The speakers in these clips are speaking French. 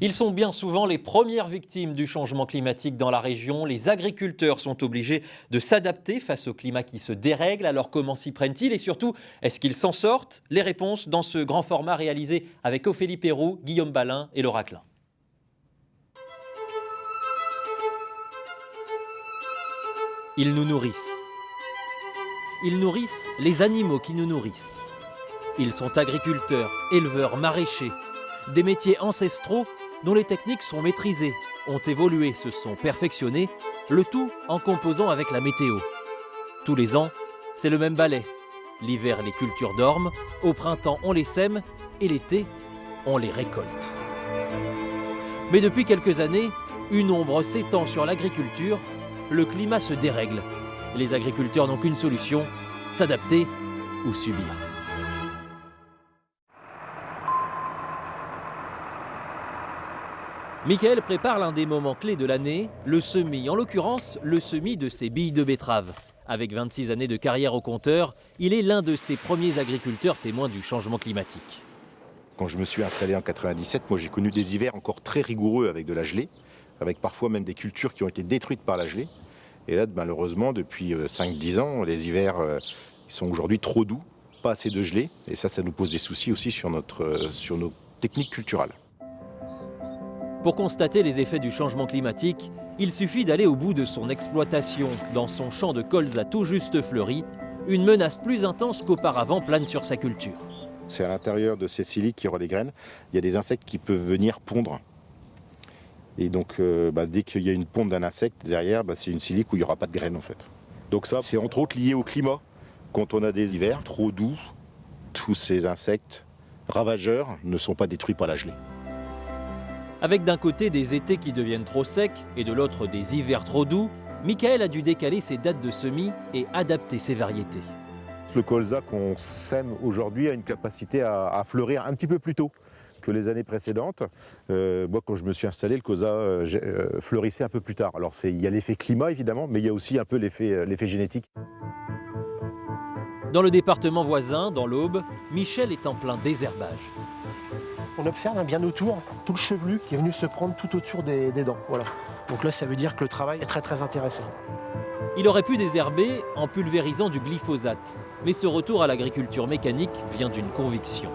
Ils sont bien souvent les premières victimes du changement climatique dans la région. Les agriculteurs sont obligés de s'adapter face au climat qui se dérègle. Alors comment s'y prennent-ils et surtout, est-ce qu'ils s'en sortent? Les réponses dans ce grand format réalisé avec Ophélie Perroux, Guillaume Balin et Laura Klein. Ils nous nourrissent. Ils nourrissent les animaux qui nous nourrissent. Ils sont agriculteurs, éleveurs, maraîchers. Des métiers ancestraux dont les techniques sont maîtrisées, ont évolué, se sont perfectionnés, le tout en composant avec la météo. Tous les ans, c'est le même balai. L'hiver, les cultures dorment, au printemps, on les sème et l'été, on les récolte. Mais depuis quelques années, une ombre s'étend sur l'agriculture, le climat se dérègle. Les agriculteurs n'ont qu'une solution, s'adapter ou subir. Michael prépare l'un des moments clés de l'année, le semis, en l'occurrence le semis de ses billes de betterave. Avec 26 années de carrière au compteur, il est l'un de ces premiers agriculteurs témoins du changement climatique. Quand je me suis installé en 97, moi j'ai connu des hivers encore très rigoureux avec de la gelée, avec parfois même des cultures qui ont été détruites par la gelée. Et là, malheureusement, depuis 5-10 ans, les hivers ils sont aujourd'hui trop doux, pas assez de gelée, et ça nous pose des soucis aussi sur nos techniques culturales. Pour constater les effets du changement climatique, il suffit d'aller au bout de son exploitation. Dans son champ de colza tout juste fleuri, une menace plus intense qu'auparavant plane sur sa culture. C'est à l'intérieur de ces siliques qui aura les graines. Il y a des insectes qui peuvent venir pondre. Et donc, dès qu'il y a une ponte d'un insecte derrière, c'est une silique où il n'y aura pas de graines en fait. Donc ça, c'est entre autres lié au climat. Quand on a des hivers trop doux, tous ces insectes ravageurs ne sont pas détruits par la gelée. Avec d'un côté des étés qui deviennent trop secs et de l'autre des hivers trop doux, Michael a dû décaler ses dates de semis et adapter ses variétés. Le colza qu'on sème aujourd'hui a une capacité à fleurir un petit peu plus tôt que les années précédentes. Moi, quand je me suis installé, le colza fleurissait un peu plus tard. Alors il y a l'effet climat évidemment, mais il y a aussi un peu l'effet génétique. Dans le département voisin, dans l'Aube, Michel est en plein désherbage. On observe bien autour tout le chevelu qui est venu se prendre tout autour des dents. Voilà. Donc là, ça veut dire que le travail est très intéressant. Il aurait pu désherber en pulvérisant du glyphosate. Mais ce retour à l'agriculture mécanique vient d'une conviction.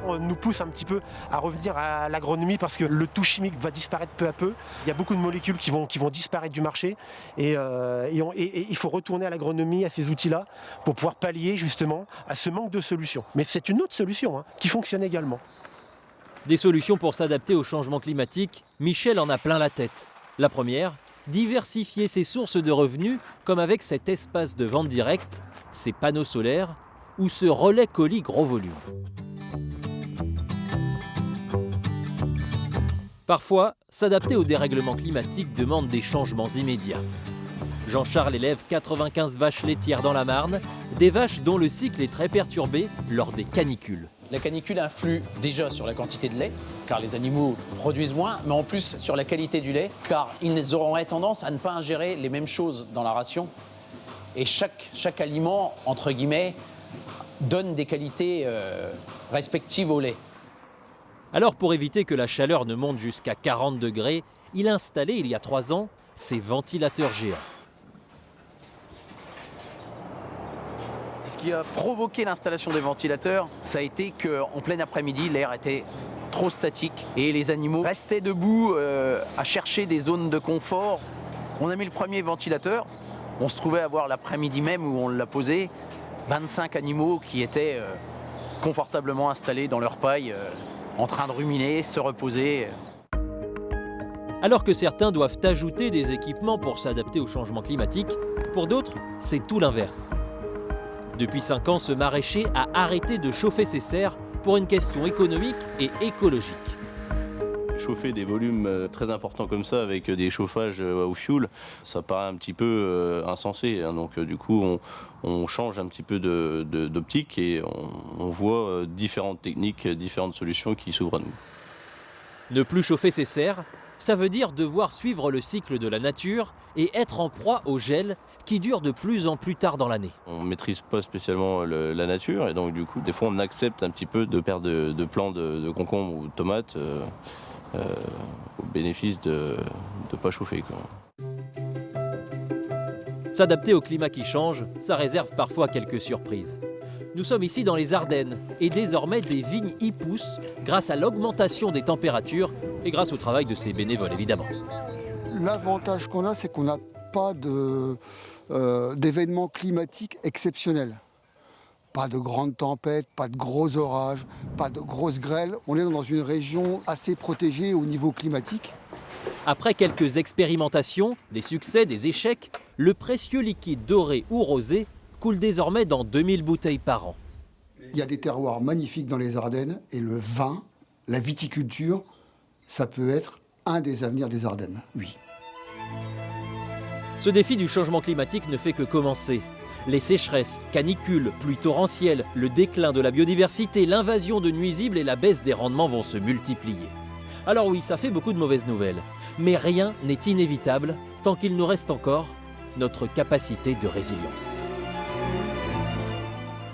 On nous pousse un petit peu à revenir à l'agronomie parce que le tout chimique va disparaître peu à peu. Il y a beaucoup de molécules qui vont disparaître du marché et il faut retourner à l'agronomie, à ces outils-là, pour pouvoir pallier justement à ce manque de solutions. Mais c'est une autre solution qui fonctionne également. Des solutions pour s'adapter au changement climatique, Michel en a plein la tête. La première, diversifier ses sources de revenus, comme avec cet espace de vente directe, ces panneaux solaires ou ce relais colis gros volume. Parfois, s'adapter au dérèglement climatique demande des changements immédiats. Jean-Charles élève 95 vaches laitières dans la Marne, des vaches dont le cycle est très perturbé lors des canicules. La canicule influe déjà sur la quantité de lait, car les animaux produisent moins, mais en plus sur la qualité du lait, car ils auraient tendance à ne pas ingérer les mêmes choses dans la ration. Et chaque aliment, entre guillemets, donne des qualités respectives au lait. Alors pour éviter que la chaleur ne monte jusqu'à 40 degrés, il a installé il y a 3 ans ces ventilateurs géants. Ce qui a provoqué l'installation des ventilateurs, ça a été qu'en plein après-midi, l'air était trop statique et les animaux restaient debout à chercher des zones de confort. On a mis le premier ventilateur, on se trouvait avoir l'après-midi même où on l'a posé, 25 animaux qui étaient confortablement installés dans leur paille, en train de ruminer, se reposer. Alors que certains doivent ajouter des équipements pour s'adapter au changement climatique, pour d'autres, c'est tout l'inverse. Depuis 5 ans, ce maraîcher a arrêté de chauffer ses serres pour une question économique et écologique. Chauffer des volumes très importants comme ça avec des chauffages au fioul, ça paraît un petit peu insensé. Donc du coup, on change un petit peu d'optique et on voit différentes techniques, différentes solutions qui s'ouvrent à nous. Ne plus chauffer ses serres, ça veut dire devoir suivre le cycle de la nature et être en proie au gel qui dure de plus en plus tard dans l'année. On ne maîtrise pas spécialement la nature et donc du coup, des fois on accepte un petit peu de perdre de plants de concombres ou de tomates au bénéfice de ne pas chauffer, quoi. S'adapter au climat qui change, ça réserve parfois quelques surprises. Nous sommes ici dans les Ardennes et désormais des vignes y poussent grâce à l'augmentation des températures et grâce au travail de ces bénévoles évidemment. L'avantage qu'on a, c'est qu'on n'a pas d'événements climatiques exceptionnels. Pas de grandes tempêtes, pas de gros orages, pas de grosses grêles. On est dans une région assez protégée au niveau climatique. Après quelques expérimentations, des succès, des échecs, le précieux liquide doré ou rosé coule désormais dans 2000 bouteilles par an. Il y a des terroirs magnifiques dans les Ardennes et le vin, la viticulture, ça peut être un des avenirs des Ardennes, oui. Ce défi du changement climatique ne fait que commencer. Les sécheresses, canicules, pluies torrentielles, le déclin de la biodiversité, l'invasion de nuisibles et la baisse des rendements vont se multiplier. Alors oui, ça fait beaucoup de mauvaises nouvelles. Mais rien n'est inévitable tant qu'il nous reste encore notre capacité de résilience.